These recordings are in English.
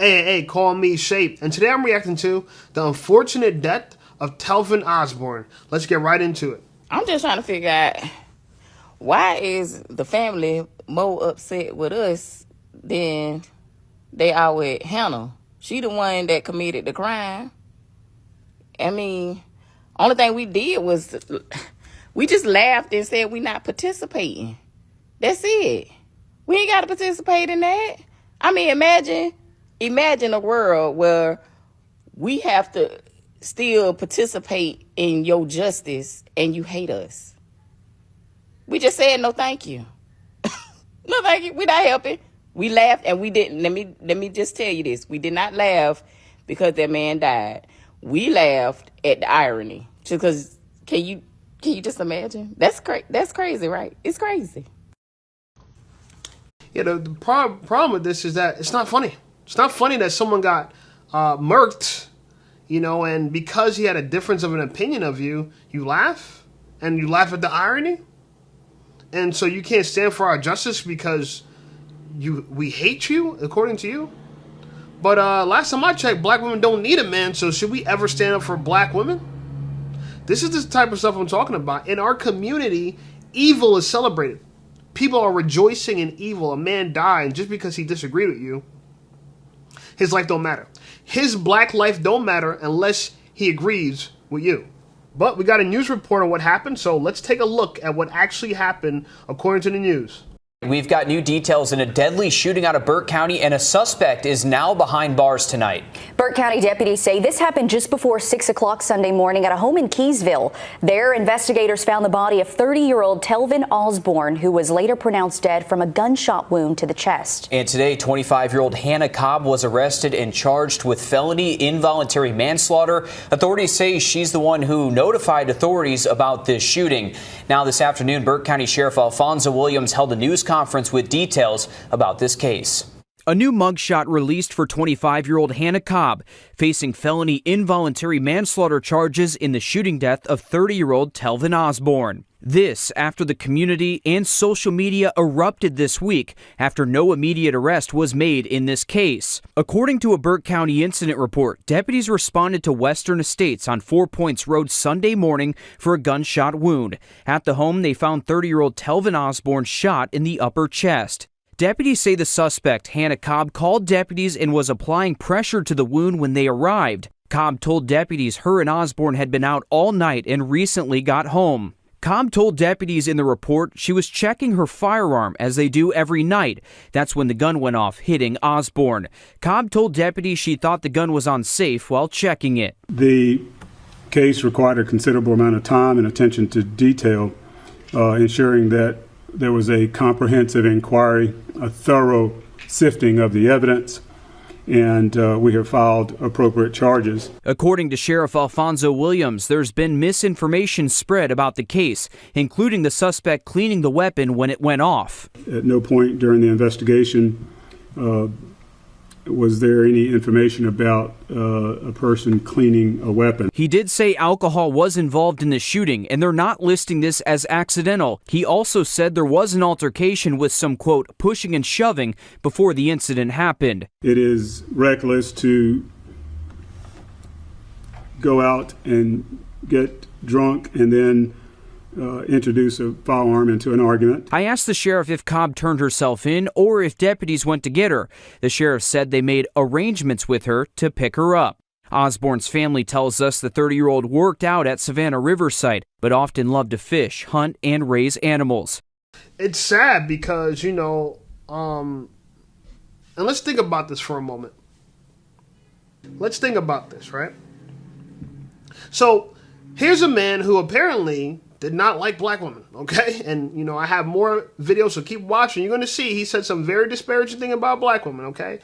Hey, call me Shape. And today I'm reacting to the unfortunate death of Telvin Osborne. Let's get right into it. I'm just trying to figure out why is the family more upset with us than they are with Hannah. She the one that committed the crime. I mean, only thing we did was we just laughed and said we not participating. That's it. We ain't got to participate in that. I mean, imagine a world where we have to still participate in your justice and you hate us. We just said no thank you. No thank you. We not helping. We laughed and we didn't. Let me just tell you this. We did not laugh because that man died. We laughed at the irony. Just because can you just imagine? That's crazy, right? It's crazy. Yeah, the problem with this is that it's not funny. It's not funny that someone got murked, and because he had a difference of an opinion of you, you laugh, and you laugh at the irony. And so you can't stand for our justice because we hate you, according to you. But last time I checked, black women don't need a man, so should we ever stand up for black women? This is the type of stuff I'm talking about. In our community, evil is celebrated. People are rejoicing in evil. A man died, and just because he disagreed with you, his life don't matter. His black life don't matter unless he agrees with you. But we got a news report on what happened, so let's take a look at what actually happened according to the news. We've got new details in a deadly shooting out of Burke County, and a suspect is now behind bars tonight. Burke County deputies say this happened just before 6 o'clock Sunday morning at a home in Keysville. There, investigators found the body of 30-year-old Telvin Osborne, who was later pronounced dead from a gunshot wound to the chest. And today, 25-year-old Hannah Cobb was arrested and charged with felony involuntary manslaughter. Authorities say she's the one who notified authorities about this shooting. Now, this afternoon, Burke County Sheriff Alfonso Williams held a news conference with details about this case. A new mugshot released for 25-year-old Hannah Cobb, facing felony involuntary manslaughter charges in the shooting death of 30-year-old Telvin Osborne. This after the community and social media erupted this week after no immediate arrest was made in this case. According to a Burke County incident report, deputies responded to Western Estates on 4 Points Road Sunday morning for a gunshot wound. At the home, they found 30-year-old Telvin Osborne shot in the upper chest. Deputies say the suspect, Hannah Cobb, called deputies and was applying pressure to the wound when they arrived. Cobb told deputies her and Osborne had been out all night and recently got home. Cobb told deputies in the report she was checking her firearm, as they do every night. That's when the gun went off, hitting Osborne. Cobb told deputies she thought the gun was on safe while checking it. The case required a considerable amount of time and attention to detail, ensuring that there was a comprehensive inquiry, a thorough sifting of the evidence, and we have filed appropriate charges. According to Sheriff Alfonso Williams, there's been misinformation spread about the case, including the suspect cleaning the weapon when it went off. At no point during the investigation was there any information about a person cleaning a weapon. He did say alcohol was involved in the shooting, and they're not listing this as accidental. He also said there was an altercation with some, quote, pushing and shoving before the incident happened. It is reckless to go out and get drunk and then introduce a firearm into an argument. I asked the sheriff if Cobb turned herself in or if deputies went to get her. The sheriff said they made arrangements with her to pick her up. Osborne's family tells us the 30-year-old worked out at Savannah Riverside, but often loved to fish, hunt, and raise animals. It's sad because, and let's think about this for a moment. Let's think about this, right? So, here's a man who apparently did not like black women, okay? And, I have more videos, so keep watching. You're going to see he said some very disparaging thing about black women, okay?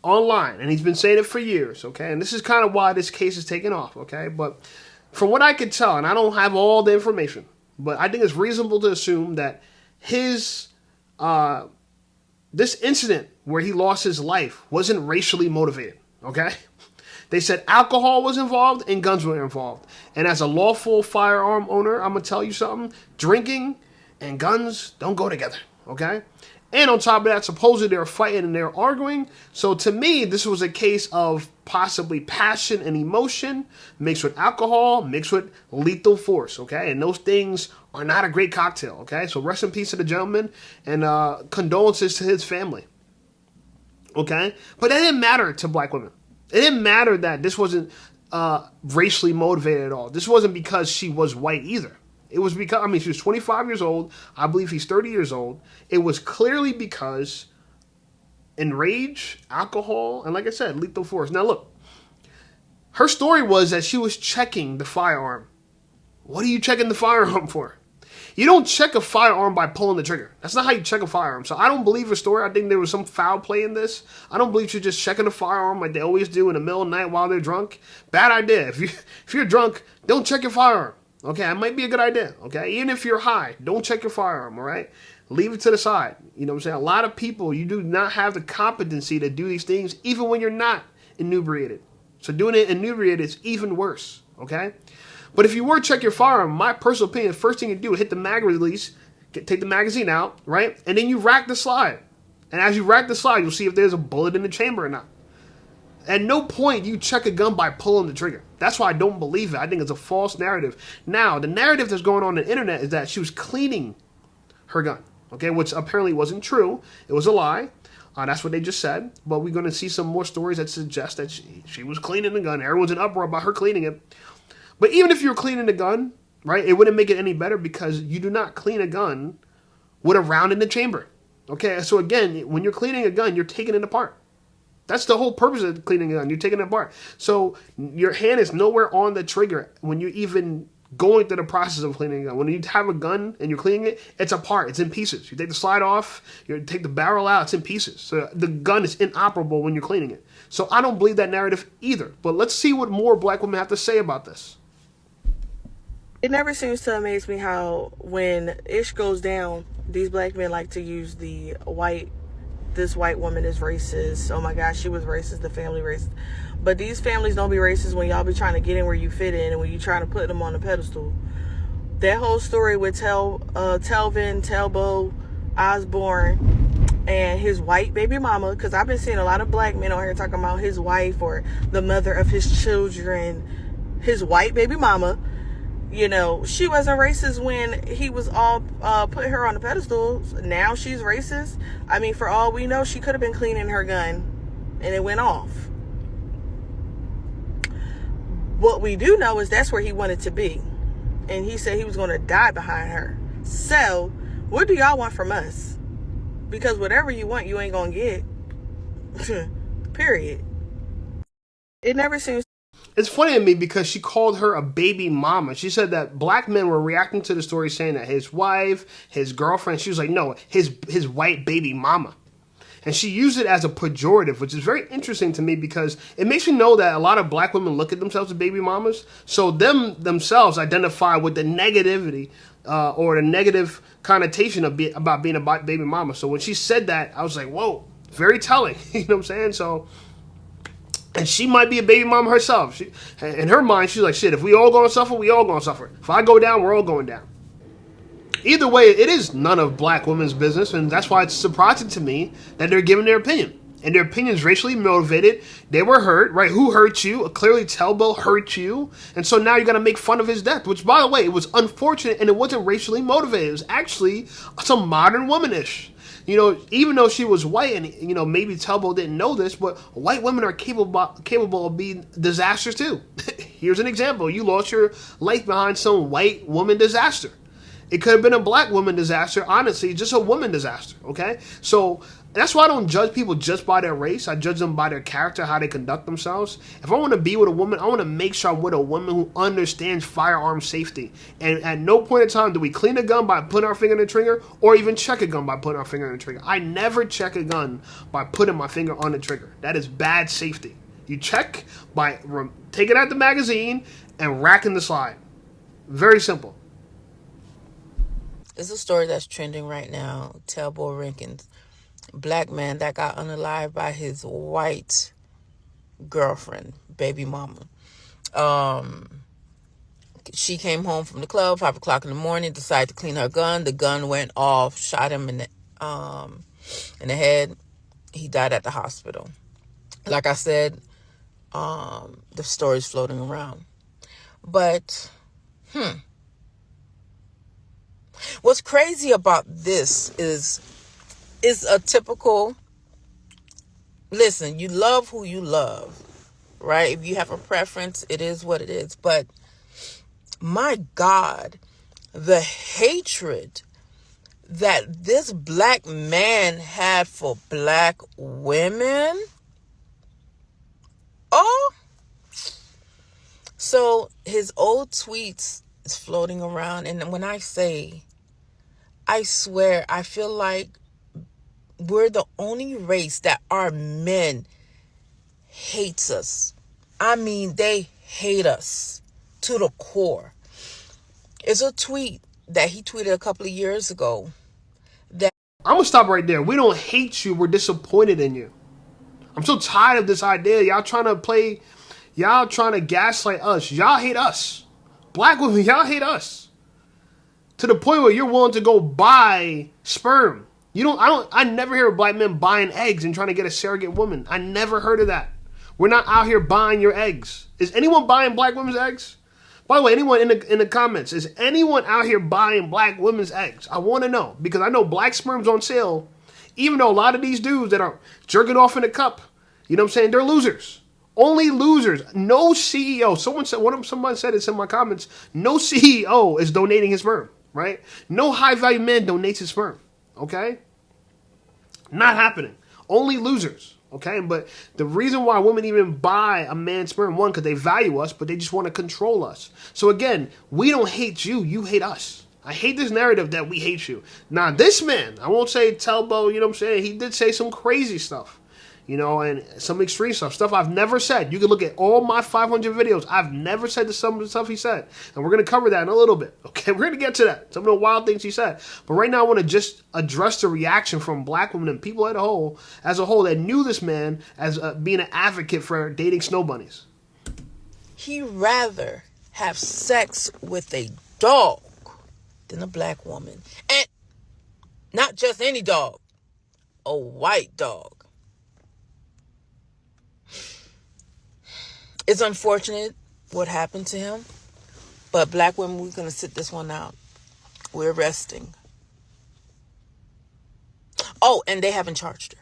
Online, and he's been saying it for years, okay? And this is kind of why this case is taking off, okay? But from what I could tell, and I don't have all the information, but I think it's reasonable to assume that his, this incident where he lost his life wasn't racially motivated, okay? They said alcohol was involved and guns were involved. And as a lawful firearm owner, I'm going to tell you something. Drinking and guns don't go together, okay? And on top of that, supposedly they were fighting and they were arguing. So to me, this was a case of possibly passion and emotion mixed with alcohol, mixed with lethal force, okay? And those things are not a great cocktail, okay? So rest in peace to the gentleman, and condolences to his family, okay? But that didn't matter to black women. It didn't matter that this wasn't racially motivated at all. This wasn't because she was white either. It was because, I mean, she was 25 years old. I believe he's 30 years old. It was clearly because enrage, alcohol, and like I said, lethal force. Now look, her story was that she was checking the firearm. What are you checking the firearm for? You don't check a firearm by pulling the trigger. That's not how you check a firearm. So I don't believe her story. I think there was some foul play in this. I don't believe she's just checking a firearm like they always do in the middle of the night while they're drunk. Bad idea. If you're drunk, don't check your firearm. Okay, it might be a good idea. Okay, even if you're high, don't check your firearm. All right, leave it to the side. You know what I'm saying? A lot of people, you do not have the competency to do these things, even when you're not inebriated. So doing it inebriated is even worse. Okay. But if you were to check your firearm, my personal opinion, the first thing you do is hit the mag release, take the magazine out, right? And then you rack the slide. And as you rack the slide, you'll see if there's a bullet in the chamber or not. At no point you check a gun by pulling the trigger. That's why I don't believe it. I think it's a false narrative. Now, the narrative that's going on the internet is that she was cleaning her gun, okay, which apparently wasn't true. It was a lie. That's what they just said. But we're going to see some more stories that suggest that she was cleaning the gun. Everyone's in uproar about her cleaning it. But even if you're cleaning the gun, right, it wouldn't make it any better because you do not clean a gun with a round in the chamber. Okay, so again, when you're cleaning a gun, you're taking it apart. That's the whole purpose of cleaning a gun. You're taking it apart. So your hand is nowhere on the trigger when you're even going through the process of cleaning a gun. When you have a gun and you're cleaning it, it's apart. It's in pieces. You take the slide off, you take the barrel out, it's in pieces. So the gun is inoperable when you're cleaning it. So I don't believe that narrative either. But let's see what more black women have to say about this. It never seems to amaze me how when ish goes down, these black men like to use this white woman is racist. Oh my gosh, she was racist, the family racist. But these families don't be racist when y'all be trying to get in where you fit in and when you trying to put them on a pedestal. That whole story with Telbo Osborne and his white baby mama, because I've been seeing a lot of black men on here talking about his wife or the mother of his children, his white baby mama. You know, she wasn't racist when he was all put her on the pedestal. Now she's racist. I mean, for all we know, she could have been cleaning her gun and it went off. What we do know is that's where he wanted to be. And he said he was going to die behind her. So, what do y'all want from us? Because whatever you want, you ain't going to get. Period. It never seems. It's funny to me because she called her a baby mama. She said that black men were reacting to the story saying that his wife, his girlfriend, she was like, no, his white baby mama. And she used it as a pejorative, which is very interesting to me because it makes me know that a lot of black women look at themselves as baby mamas. So themselves identify with the negativity or the negative connotation about being a baby mama. So when she said that, I was like, whoa, very telling. You know what I'm saying? So... And she might be a baby mama herself. In her mind, she's like, shit, if we all going to suffer, we all going to suffer. If I go down, we're all going down. Either way, it is none of black women's business, and that's why it's surprising to me that they're giving their opinion. And their opinion is racially motivated. They were hurt, right? Who hurt you? Clearly, Telbo hurt you. And so now you're going to make fun of his death, which, by the way, it was unfortunate, and it wasn't racially motivated. It was actually some modern womanish. You know, even though she was white, and you know, maybe Telbo didn't know this, but white women are capable of being disasters too. Here's an example: you lost your life behind some white woman disaster. It could have been a black woman disaster. Honestly, just a woman disaster. Okay, so that's why I don't judge people just by their race. I judge them by their character, how they conduct themselves. If I want to be with a woman, I want to make sure I'm with a woman who understands firearm safety. And at no point in time do we clean a gun by putting our finger in the trigger or even check a gun by putting our finger in the trigger. I never check a gun by putting my finger on the trigger. That is bad safety. You check by taking out the magazine and racking the slide. Very simple. It's a story that's trending right now. Telbo Rankins, black man that got unalived by his white girlfriend, baby mama. She came home from the club 5 o'clock in the morning, decided to clean her gun. The gun went off, shot him in the in the head. He died at the hospital. Like I said, the story's floating around. But, what's crazy about this is a typical, listen, you love who you love, right? If you have a preference, it is what it is. But my God, the hatred that this black man had for black women. Oh, so his old tweets is floating around. And when I say, I swear, I feel like we're the only race that our men hates us. I mean, they hate us to the core. It's a tweet that he tweeted a couple of years ago. I'm going to stop right there. We don't hate you. We're disappointed in you. I'm so tired of this idea. Y'all trying to gaslight us. Y'all hate us. Black women, y'all hate us. To the point where you're willing to go buy sperm. I never hear of black men buying eggs and trying to get a surrogate woman. I never heard of that. We're not out here buying your eggs. Is anyone buying black women's eggs? By the way, anyone in the comments, is anyone out here buying black women's eggs? I want to know, because I know black sperm's on sale, even though a lot of these dudes that are jerking off in a cup, you know what I'm saying, they're losers. Only losers. No CEO. Someone said this in my comments. No CEO is donating his sperm, right? No high-value man donates his sperm, okay? Not happening. Only losers. Okay, but the reason why women even buy a man's sperm, one, because they value us, but they just want to control us. So again, we don't hate you, you hate us. I hate this narrative that we hate you. Now, this man, I won't say Telbo, you know what I'm saying? He did say some crazy stuff, you know, and some extreme stuff I've never said. You can look at all my 500 videos. I've never said some of the stuff he said. And we're going to cover that in a little bit. Okay, we're going to get to that. Some of the wild things he said. But right now I want to just address the reaction from black women and people as a whole that knew this man as being an advocate for dating snow bunnies. He'd rather have sex with a dog than a black woman. And not just any dog. A white dog. It's unfortunate what happened to him, but black women, we're going to sit this one out. We're resting. Oh, and they haven't charged her.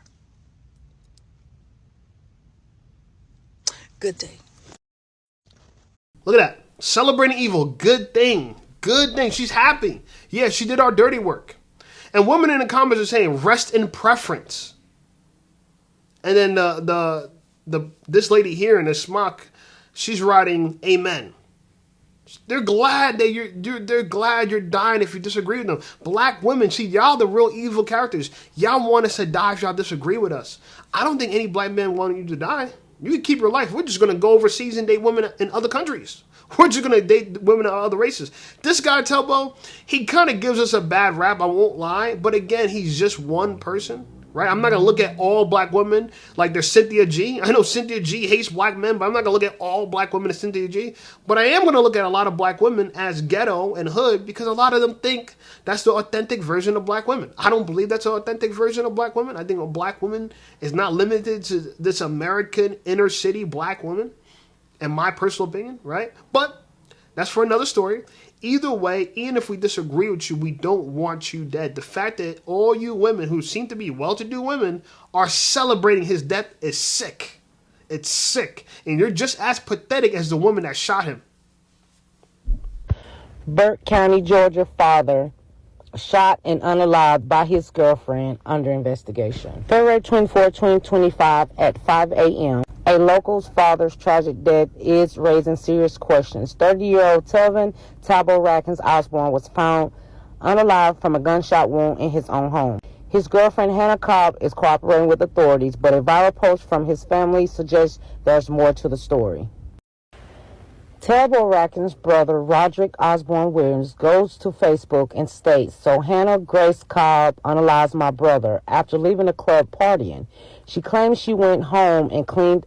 Good day. Look at that. Celebrating evil. Good thing. Good thing. She's happy. Yeah, she did our dirty work. And women in the comments are saying, rest in preference. And then this lady here in the smock, she's writing amen. They're glad that they're glad you're dying if you disagree with them. Black women, see, y'all the real evil characters. Y'all want us to die if y'all disagree with us. I don't think any black man want you to die. You can keep your life. We're just going to go overseas and date women in other countries. We're just going to date women of other races. This guy, Telbo, he kind of gives us a bad rap, I won't lie. But again, he's just one person, right? I'm not going to look at all black women like they're Cynthia G. I know Cynthia G hates black men, but I'm not going to look at all black women as Cynthia G. But I am going to look at a lot of black women as ghetto and hood because a lot of them think that's the authentic version of black women. I don't believe that's an authentic version of black women. I think a black woman is not limited to this American inner city black woman, in my personal opinion, right? But that's for another story. Either way, even if we disagree with you, we don't want you dead. The fact that all you women who seem to be well-to-do women are celebrating his death is sick. It's sick. And you're just as pathetic as the woman that shot him. Burke County, Georgia father shot and unalived by his girlfriend under investigation. February 24, 2025 at 5 a.m. A local's father's tragic death is raising serious questions. 30-year-old Telvin Tabo Rackins Osborne was found unalive from a gunshot wound in his own home. His girlfriend Hannah Cobb is cooperating with authorities, but a viral post from his family suggests there's more to the story. Tabo Rackins' brother Roderick Osborne Williams goes to Facebook and states, "So Hannah Grace Cobb unalives my brother after leaving the club partying. She claims she went home and cleaned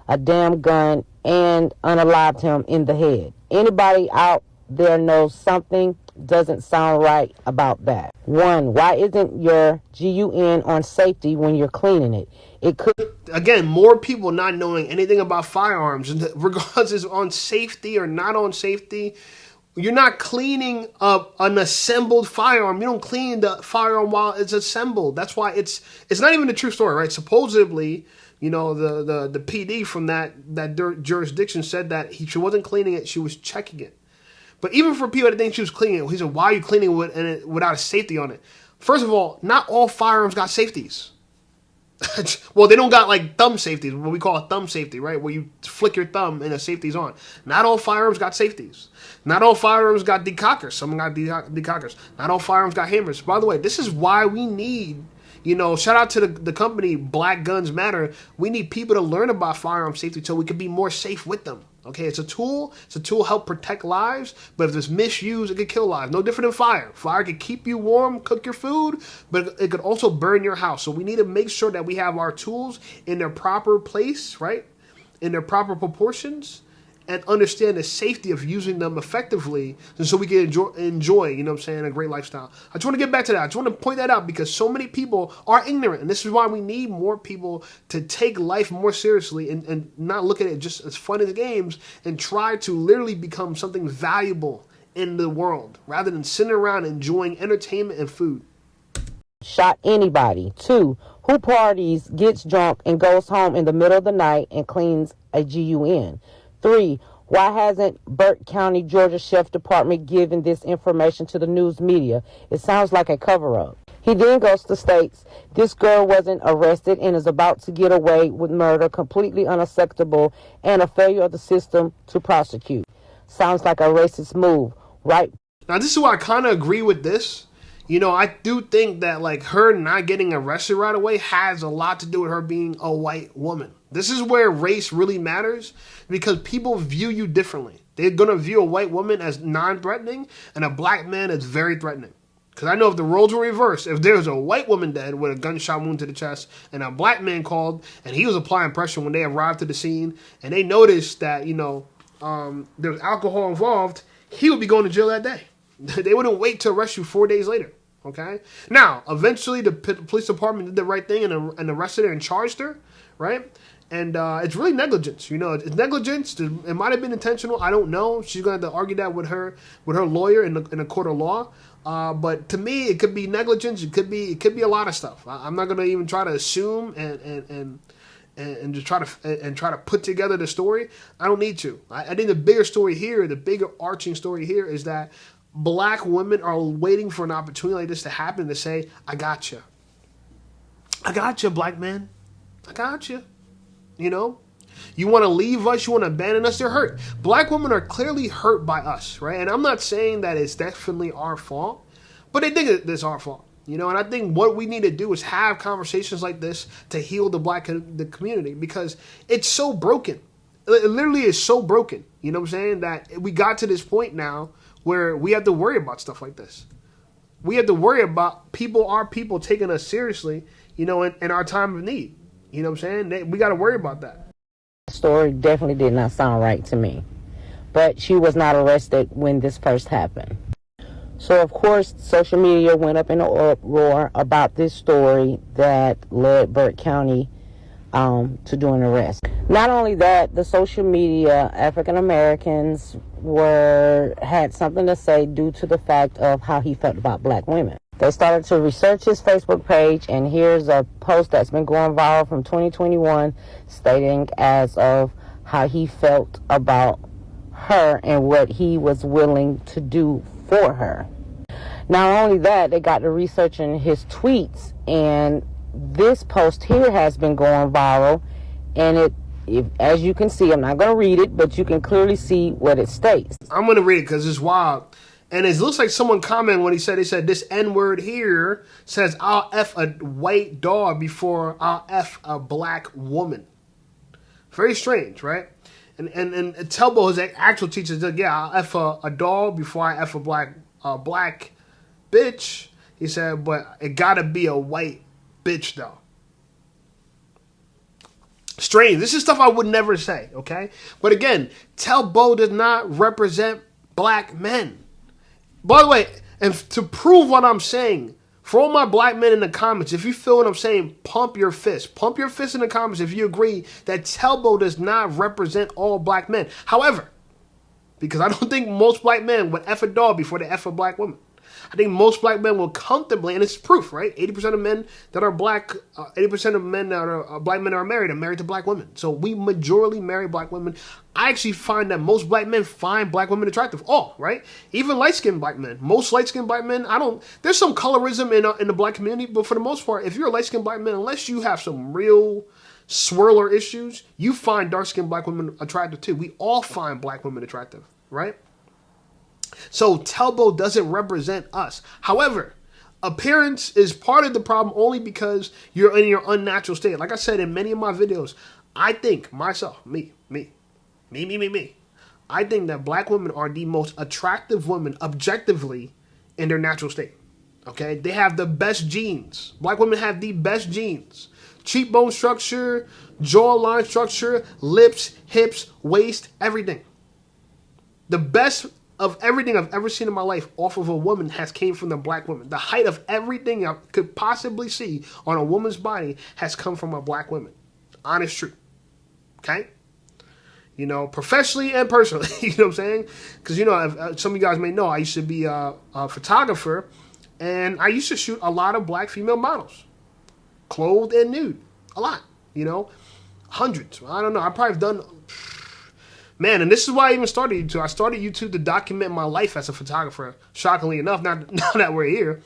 a damn gun and unalived him in the head. Anybody out there knows something doesn't sound right about that. 1, why isn't your GUN on safety when you're cleaning it? It could. Again, more people not knowing anything about firearms, and regardless it's on safety or not on safety. You're not cleaning up an assembled firearm. You don't clean the firearm while it's assembled. That's why it's not even a true story, right? Supposedly, you know, the PD from that jurisdiction said that she wasn't cleaning it, she was checking it. But even for people that think she was cleaning it, he said, why are you cleaning it without a safety on it? First of all, not all firearms got safeties. Well, they don't got like thumb safeties, what we call a thumb safety, right? Where you flick your thumb and the safety's on. Not all firearms got safeties. Not all firearms got decockers. Some got decockers. Not all firearms got hammers. By the way, this is why we need, you know, shout out to the company Black Guns Matter. We need people to learn about firearm safety so we can be more safe with them. Okay, it's a tool. It's a tool to help protect lives, but if it's misused, it could kill lives. No different than fire. Fire could keep you warm, cook your food, but it could also burn your house. So we need to make sure that we have our tools in their proper place, right? In their proper proportions, and understand the safety of using them effectively, and so we can enjoy, you know what I'm saying, a great lifestyle. I just want to get back to that. I just want to point that out because so many people are ignorant, and this is why we need more people to take life more seriously and not look at it just as fun as games and try to literally become something valuable in the world rather than sitting around enjoying entertainment and food. Shot anybody. 2, who parties, gets drunk, and goes home in the middle of the night and cleans a GUN. 3, why hasn't Burke County, Georgia Sheriff Department given this information to the news media? It sounds like a cover-up. He then goes to states, this girl wasn't arrested and is about to get away with murder, completely unacceptable, and a failure of the system to prosecute. Sounds like a racist move, right? Now, this is why I kind of agree with this. You know, I do think that, like, her not getting arrested right away has a lot to do with her being a white woman. This is where race really matters because people view you differently. They're going to view a white woman as non-threatening and a black man as very threatening. Because I know if the roles were reversed, if there's a white woman dead with a gunshot wound to the chest and a black man called and he was applying pressure when they arrived to the scene and they noticed that, you know, there was alcohol involved, he would be going to jail that day. They wouldn't wait to arrest you 4 days later. Okay. Now, eventually, the police department did the right thing and arrested her and charged her, right? And it's really negligence. You know, it's negligence. It might have been intentional. I don't know. She's going to have to argue that with her lawyer in a court of law. But to me, it could be negligence. It could be a lot of stuff. I'm not going to even try to assume and just try to put together the story. I don't need to. I think the bigger story here, the bigger arching story here, is that black women are waiting for an opportunity like this to happen to say, I got you. I got you, black man. I got you. You know? You want to leave us, you want to abandon us, they're hurt. Black women are clearly hurt by us, right? And I'm not saying that it's definitely our fault, but they think it's our fault. You know, and I think what we need to do is have conversations like this to heal the community because it's so broken. It literally is so broken. You know what I'm saying? That we got to this point now where we have to worry about stuff like this. We have to worry about our people taking us seriously, you know, in our time of need. You know what I'm saying? We got to worry about that. The story definitely did not sound right to me. But she was not arrested when this first happened. So, of course, social media went up in an uproar about this story that led Burke County to do an arrest. Not only that, the social media, African Americans had something to say due to the fact of how he felt about black women. They started to research his Facebook page, and here's a post that's been going viral from 2021 stating as of how he felt about her and what he was willing to do for her. Not only that, they got to researching his tweets, and this post here has been going viral, and as you can see, I'm not going to read it, but you can clearly see what it states. I'm going to read it because it's wild. And it looks like someone commented when they said this N-word here says, I'll F a white dog before I'll F a black woman. Very strange, right? And Telbo, his actual teacher, said, yeah, I'll F a dog before I F a black bitch. He said, but it got to be a white bitch, though. Strange. This is stuff I would never say, okay? But again, Telbo does not represent black men. By the way, and to prove what I'm saying, for all my black men in the comments, if you feel what I'm saying, pump your fist. Pump your fist in the comments if you agree that Talbot does not represent all black men. However, because I don't think most black men would F a dog before they F a black woman. I think most black men will comfortably, and it's proof, right? 80% of men that are black, 80% of men that are black men are married to black women. So we majorly marry black women. I actually find that most black men find black women attractive. All, right? Even light-skinned black men. Most light-skinned black men, there's some colorism in the black community, but for the most part, if you're a light-skinned black man, unless you have some real swirler issues, you find dark-skinned black women attractive too. We all find black women attractive, right? So Talbot doesn't represent us. However, appearance is part of the problem only because you're in your unnatural state. Like I said in many of my videos, I think myself, me. I think that black women are the most attractive women objectively in their natural state. Okay? They have the best genes. Black women have the best genes. Cheekbone structure, jawline structure, lips, hips, waist, everything. The best of everything I've ever seen in my life off of a woman has came from the black woman. The height of everything I could possibly see on a woman's body has come from a black woman. Honest truth. Okay? You know, professionally and personally. You know what I'm saying? Because, you know, some of you guys may know, I used to be a photographer, and I used to shoot a lot of black female models. Clothed and nude. A lot. You know? Hundreds. I don't know. I probably have done... Man, and this is why I even started YouTube. I started YouTube to document my life as a photographer. Shockingly enough, now that we're here.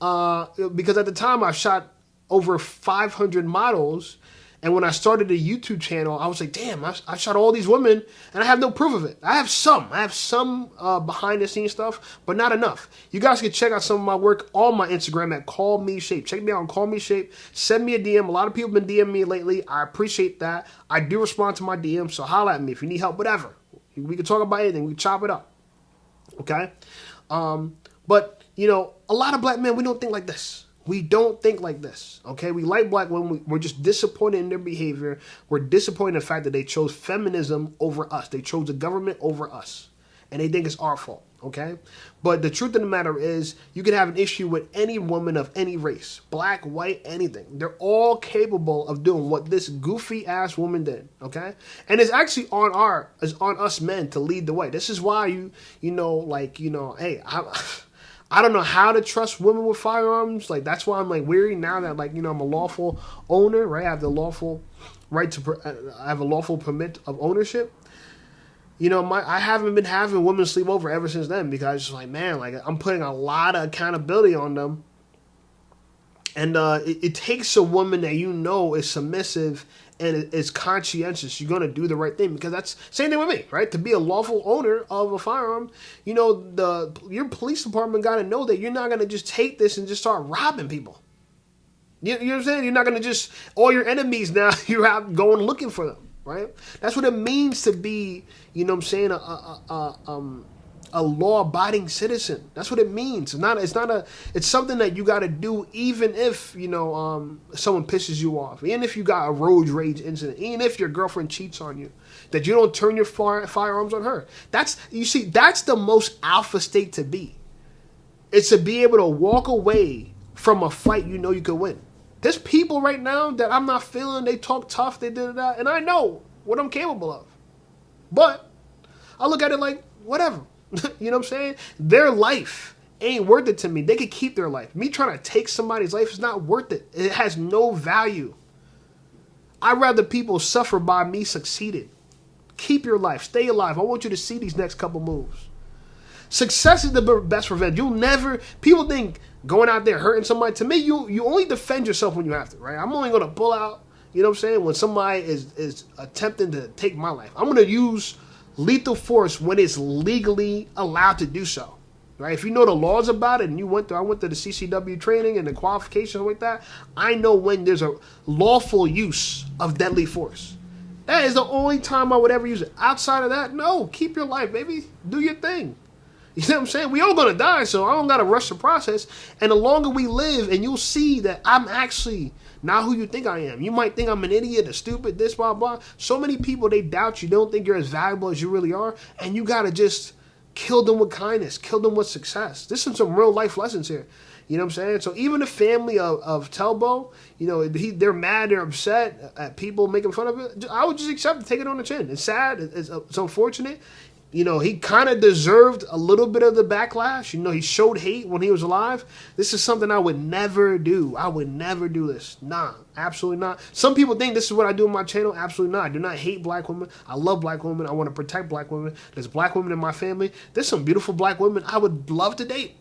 Because at the time, I shot over 500 models. And when I started a YouTube channel, I was like, damn, I shot all these women, and I have no proof of it. I have some behind-the-scenes stuff, but not enough. You guys can check out some of my work on my Instagram at Call Me Shape. Check me out on Call Me Shape. Send me a DM. A lot of people have been DMing me lately. I appreciate that. I do respond to my DMs, so holla at me if you need help, whatever. We can talk about anything. We can chop it up. Okay? But, you know, a lot of black men, we don't think like this. We don't think like this, okay? We like black women. We're just disappointed in their behavior. We're disappointed in the fact that they chose feminism over us. They chose the government over us. And they think it's our fault, okay? But the truth of the matter is, you can have an issue with any woman of any race. Black, white, anything. They're all capable of doing what this goofy-ass woman did, okay? And it's actually on us men to lead the way. This is why hey, I don't know how to trust women with firearms. Like, that's why I'm like weary now that, like, you know, I'm a lawful owner, right? I have the lawful right to, I have a lawful permit of ownership. You know, I haven't been having women sleep over ever since then because it's just like, man, like, I'm putting a lot of accountability on them. And it takes a woman that you know is submissive and is conscientious. You're going to do the right thing because that's same thing with me, right? To be a lawful owner of a firearm, you know, your police department got to know that you're not going to just take this and just start robbing people. You know what I'm saying? You're not going to just, all your enemies now, you're out going looking for them, right? That's what it means to be, you know what I'm saying, a law-abiding citizen. That's what it means. It's something that you got to do even if, you know, someone pisses you off, even if you got a road rage incident, even if your girlfriend cheats on you, that you don't turn your firearms on her. That's the most alpha state to be. It's to be able to walk away from a fight you know you could win. There's people right now that I'm not feeling, they talk tough, they did that, and I know what I'm capable of. But I look at it like, whatever. You know what I'm saying? Their life ain't worth it to me. They could keep their life. Me trying to take somebody's life is not worth it. It has no value. I'd rather people suffer by me succeeding. Keep your life. Stay alive. I want you to see these next couple moves. Success is the best revenge. People think going out there hurting somebody. To me, you only defend yourself when you have to, right? I'm only going to pull out, you know what I'm saying, when somebody is attempting to take my life. I'm going to use lethal force when it's legally allowed to do so, right? If you know the laws about it, and I went to the CCW training and the qualifications like that, I know when there's a lawful use of deadly force. That is the only time I would ever use it. Outside of that, no, keep your life, baby. Do your thing. You know what I'm saying? We all gonna die, so I don't gotta rush the process. And the longer we live, and you'll see that I'm actually not who you think I am. You might think I'm an idiot, a stupid, this, blah, blah. So many people, they doubt you. They don't think you're as valuable as you really are. And you gotta just Kill them with kindness. Kill them with success. This is some real life lessons here. You know what I'm saying? So even the family of Telbo, you know, they're mad, they're upset at people making fun of it. I would just accept it, take it on the chin. It's sad. It's unfortunate. You know, he kind of deserved a little bit of the backlash. You know, he showed hate when he was alive. This is something I would never do. I would never do this. Nah, absolutely not. Some people think this is what I do on my channel. Absolutely not. I do not hate black women. I love black women. I want to protect black women. There's black women in my family. There's some beautiful black women I would love to date.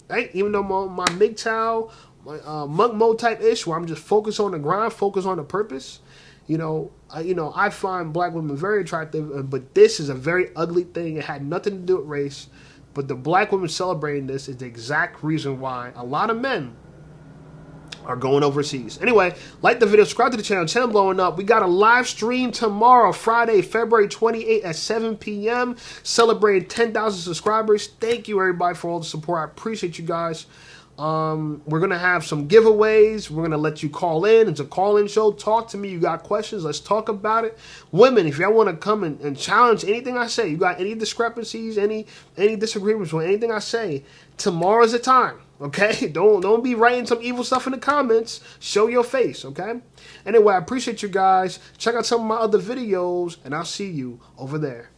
Right? Even though my MGTOW, my monk mode type ish, where I'm just focused on the grind, focused on the purpose. You know, I find black women very attractive, but this is a very ugly thing. It had nothing to do with race, but the black women celebrating this is the exact reason why a lot of men are going overseas. Anyway, like the video, subscribe to the channel. Channel blowing up. We got a live stream tomorrow, Friday, February 28th at 7 p.m. celebrating 10,000 subscribers. Thank you, everybody, for all the support. I appreciate you guys. We're going to have some giveaways. We're going to let you call in. It's a call-in show. Talk to me. You got questions. Let's talk about it. Women, if y'all want to come and challenge anything I say, you got any discrepancies, any disagreements with anything I say, tomorrow's the time. Okay? Don't be writing some evil stuff in the comments. Show your face, okay? Anyway, I appreciate you guys. Check out some of my other videos, and I'll see you over there.